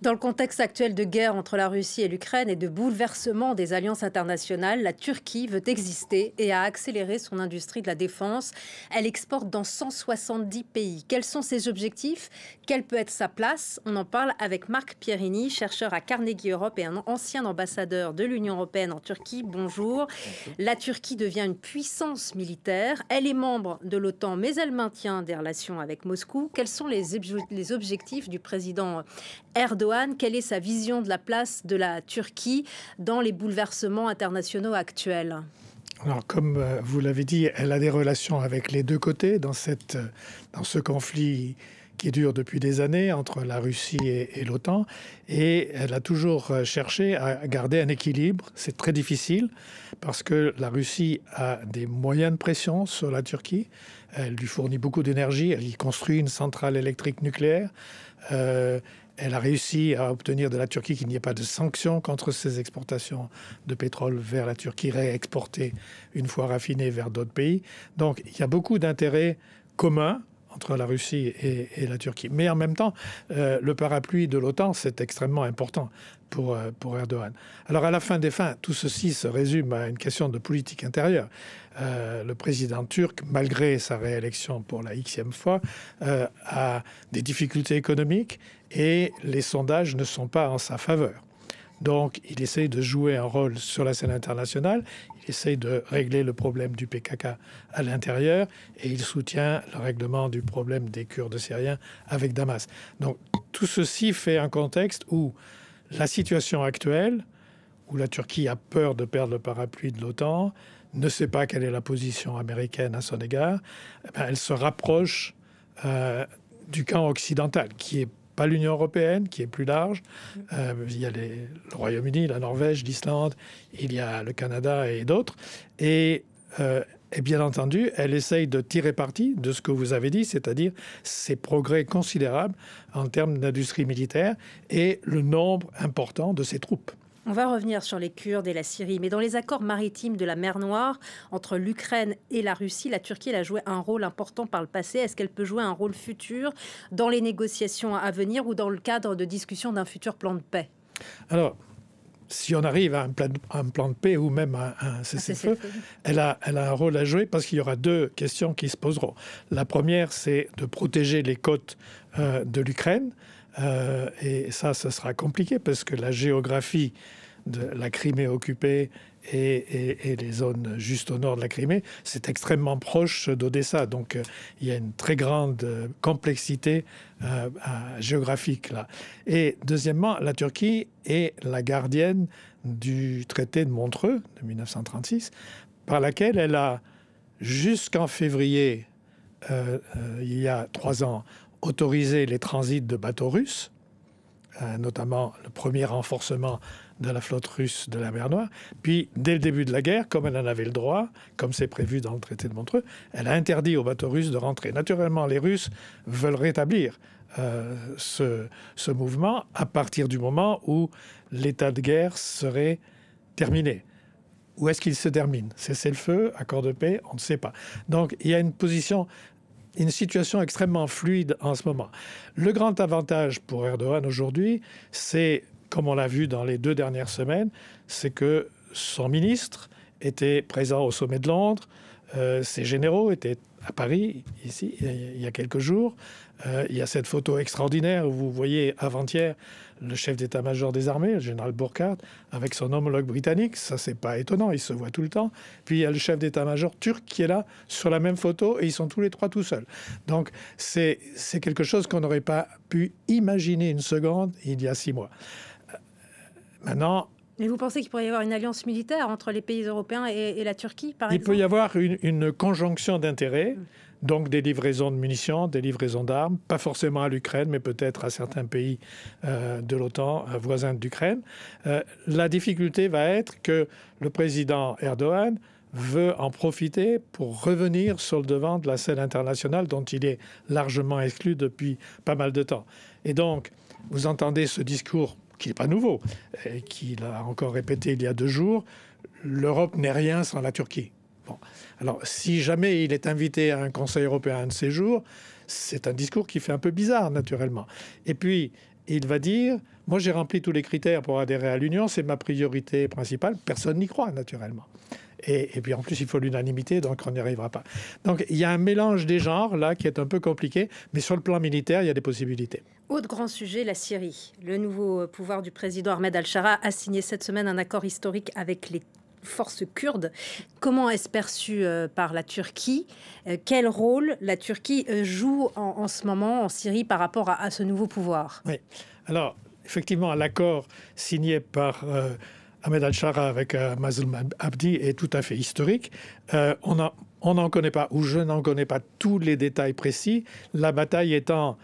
Dans le contexte actuel de guerre entre la Russie et l'Ukraine et de bouleversement des alliances internationales, la Turquie veut exister et a accéléré son industrie de la défense. Elle exporte dans 170 pays. Quels sont ses objectifs? Quelle peut être sa place? On en parle avec Marc Pierini, chercheur à Carnegie Europe et un ancien ambassadeur de l'Union européenne en Turquie. Bonjour. La Turquie devient une puissance militaire. Elle est membre de l'OTAN, mais elle maintient des relations avec Moscou. Quels sont les objectifs du président Erdogan? Quelle est sa vision de la place de la Turquie dans les bouleversements internationaux actuels? Alors, comme vous l'avez dit, elle a des relations avec les deux côtés dans ce conflit qui dure depuis des années entre la Russie et l'OTAN. Et elle a toujours cherché à garder un équilibre. C'est très difficile parce que la Russie a des moyens de pression sur la Turquie. Elle lui fournit beaucoup d'énergie. Elle y construit une centrale électrique nucléaire. Elle a réussi à obtenir de la Turquie qu'il n'y ait pas de sanctions contre ses exportations de pétrole vers la Turquie, réexportées une fois raffinées vers d'autres pays. Donc il y a beaucoup d'intérêts communs entre la Russie et la Turquie. Mais en même temps, le parapluie de l'OTAN, c'est extrêmement important pour Erdogan. Alors à la fin des fins, tout ceci se résume à une question de politique intérieure. Le président turc, malgré sa réélection pour la Xème fois, a des difficultés économiques et les sondages ne sont pas en sa faveur. Donc il essaye de jouer un rôle sur la scène internationale, il essaye de régler le problème du PKK à l'intérieur et il soutient le règlement du problème des Kurdes syriens avec Damas. Donc tout ceci fait un contexte où la situation actuelle, où la Turquie a peur de perdre le parapluie de l'OTAN, ne sait pas quelle est la position américaine à son égard, elle se rapproche du camp occidental, qui est pas l'Union européenne, qui est plus large. Il y a le Royaume-Uni, la Norvège, l'Islande, il y a le Canada et d'autres. Et bien entendu, elle essaye de tirer parti de ce que vous avez dit, c'est-à-dire ces progrès considérables en termes d'industrie militaire et le nombre important de ses troupes. On va revenir sur les Kurdes et la Syrie, mais dans les accords maritimes de la mer Noire entre l'Ukraine et la Russie, la Turquie elle a joué un rôle important par le passé. Est-ce qu'elle peut jouer un rôle futur dans les négociations à venir ou dans le cadre de discussion d'un futur plan de paix? Alors, si on arrive à un plan de paix ou même à un cessez-le-feu, elle a un rôle à jouer parce qu'il y aura deux questions qui se poseront. La première, c'est de protéger les côtes de l'Ukraine. Et ça, ce sera compliqué parce que la géographie de la Crimée occupée et les zones juste au nord de la Crimée, c'est extrêmement proche d'Odessa. Donc, il y a une très grande complexité géographique là. Et deuxièmement, la Turquie est la gardienne du traité de Montreux de 1936, par laquelle elle a, jusqu'en février, il y a 3 ans, autorisé les transits de bateaux russes, notamment le premier renforcement de la flotte russe de la mer Noire. Puis, dès le début de la guerre, comme elle en avait le droit, comme c'est prévu dans le traité de Montreux, elle a interdit aux bateaux russes de rentrer. Naturellement, les Russes veulent rétablir ce mouvement à partir du moment où l'état de guerre serait terminé. Où est-ce qu'il se termine? Cessez-le-feu, accord de paix, on ne sait pas. Donc, il y a une situation extrêmement fluide en ce moment. Le grand avantage pour Erdogan aujourd'hui, c'est, comme on l'a vu dans les 2 dernières semaines, c'est que son ministre était présent au sommet de Londres, ses généraux étaient à Paris, ici, il y a quelques jours. Il y a cette photo extraordinaire où vous voyez avant-hier le chef d'état-major des armées, le général Burkhardt, avec son homologue britannique. Ça, c'est pas étonnant, ils se voient tout le temps. Puis il y a le chef d'état-major turc qui est là sur la même photo et ils sont tous les 3 tout seuls. Donc c'est quelque chose qu'on n'aurait pas pu imaginer une seconde il y a 6 mois. Maintenant... Mais vous pensez qu'il pourrait y avoir une alliance militaire entre les pays européens et la Turquie, par exemple? Il peut y avoir une conjonction d'intérêts, donc des livraisons de munitions, des livraisons d'armes, pas forcément à l'Ukraine, mais peut-être à certains pays de l'OTAN voisins d'Ukraine. La difficulté va être que le président Erdogan veut en profiter pour revenir sur le devant de la scène internationale dont il est largement exclu depuis pas mal de temps. Et donc, vous entendez ce discours qui n'est pas nouveau, qu'il a encore répété il y a 2 jours, l'Europe n'est rien sans la Turquie. Bon. Alors, si jamais il est invité à un Conseil européen un de ces jours, c'est un discours qui fait un peu bizarre, naturellement. Et puis, il va dire « Moi, j'ai rempli tous les critères pour adhérer à l'Union, c'est ma priorité principale. » Personne n'y croit, naturellement. Et puis en plus, il faut l'unanimité, donc on n'y arrivera pas. Donc il y a un mélange des genres, là, qui est un peu compliqué, mais sur le plan militaire, il y a des possibilités. Autre grand sujet, la Syrie. Le nouveau pouvoir du président Ahmed al-Shara a signé cette semaine un accord historique avec les forces kurdes. Comment est-ce perçu par la Turquie? Quel rôle la Turquie joue en ce moment en Syrie par rapport à ce nouveau pouvoir? Oui, alors effectivement, l'accord signé par Ahmed al-Shara avec Mazloum Abdi est tout à fait historique. On n'en connaît pas, ou je n'en connais pas tous les détails précis. La bataille étant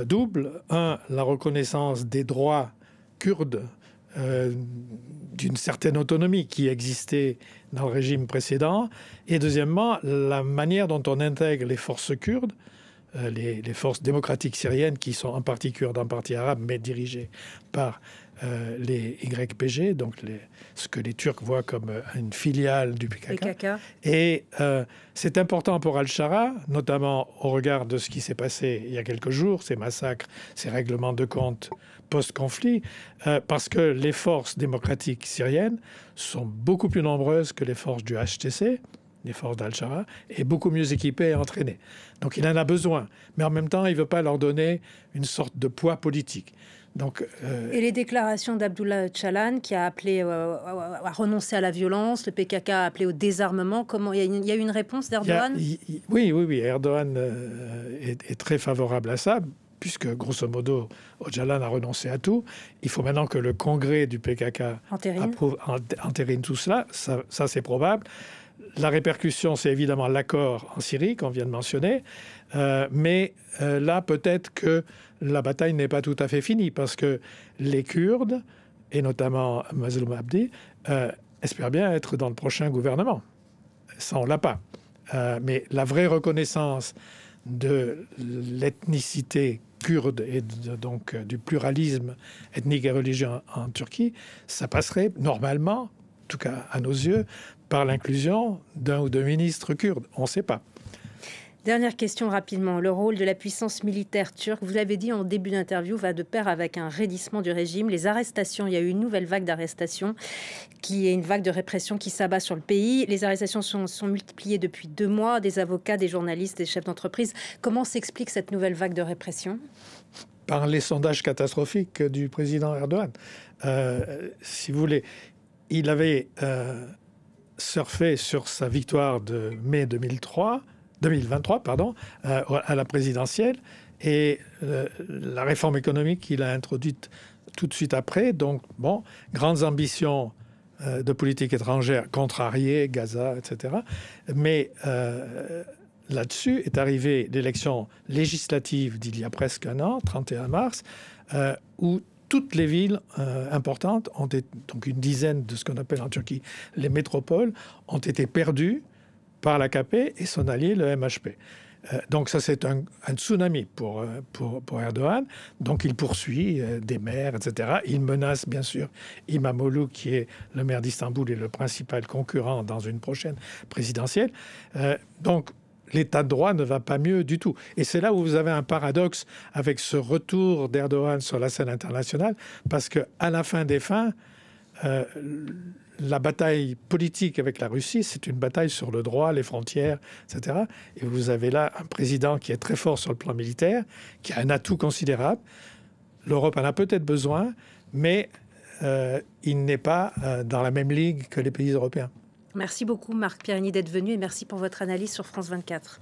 double. Un, la reconnaissance des droits kurdes d'une certaine autonomie qui existait dans le régime précédent. Et deuxièmement, la manière dont on intègre les forces kurdes, les forces démocratiques syriennes qui sont en partie kurdes, en partie arabes, mais dirigées par les YPG, donc ce que les Turcs voient comme une filiale du PKK. Et c'est important pour al-Shara, notamment au regard de ce qui s'est passé il y a quelques jours, ces massacres, ces règlements de compte post-conflit, parce que les forces démocratiques syriennes sont beaucoup plus nombreuses que les forces du HTC, les forces d'al-Shara, et beaucoup mieux équipées et entraînées. Donc il en a besoin, mais en même temps, il ne veut pas leur donner une sorte de poids politique. Donc, et les déclarations d'Abdullah Öcalan qui a appelé à renoncer à la violence, le PKK a appelé au désarmement. Comment il y a eu une réponse d'Erdogan? Oui. Erdogan est très favorable à ça, puisque grosso modo, Öcalan a renoncé à tout. Il faut maintenant que le congrès du PKK entérine tout cela. Ça c'est probable. La répercussion, c'est évidemment l'accord en Syrie qu'on vient de mentionner. Mais là, peut-être que la bataille n'est pas tout à fait finie parce que les Kurdes, et notamment Mazloum Abdi, espèrent bien être dans le prochain gouvernement. Ça, on ne l'a pas. Mais la vraie reconnaissance de l'ethnicité kurde et donc du pluralisme ethnique et religieux en Turquie, ça passerait normalement, en tout cas à nos yeux, par l'inclusion d'un ou deux ministres kurdes. On ne sait pas. Dernière question rapidement. Le rôle de la puissance militaire turque, vous l'avez dit en début d'interview, va de pair avec un raidissement du régime. Les arrestations, il y a eu une nouvelle vague d'arrestations, qui est une vague de répression qui s'abat sur le pays. Les arrestations sont multipliées depuis 2 mois, des avocats, des journalistes, des chefs d'entreprise. Comment s'explique cette nouvelle vague de répression? Par les sondages catastrophiques du président Erdogan. Si vous voulez, il avait surfé sur sa victoire de mai 2023, à la présidentielle, et la réforme économique qu'il a introduite tout de suite après. Donc, bon, grandes ambitions de politique étrangère contrariées, Gaza, etc. Mais là-dessus est arrivée l'élection législative d'il y a presque un an, 31 mars, où toutes les villes importantes, donc une dizaine de ce qu'on appelle en Turquie les métropoles, ont été perdues par l'AKP et son allié, le MHP. Donc ça, c'est un tsunami pour Erdogan. Donc il poursuit des maires, etc. Il menace, bien sûr, İmamoğlu, qui est le maire d'Istanbul et le principal concurrent dans une prochaine présidentielle. Donc l'état de droit ne va pas mieux du tout. Et c'est là où vous avez un paradoxe avec ce retour d'Erdogan sur la scène internationale, parce qu'à la fin des fins, la bataille politique avec la Russie, c'est une bataille sur le droit, les frontières, etc. Et vous avez là un président qui est très fort sur le plan militaire, qui a un atout considérable. L'Europe en a peut-être besoin, mais il n'est pas dans la même ligue que les pays européens. Merci beaucoup Marc Pierrini d'être venu et merci pour votre analyse sur France 24.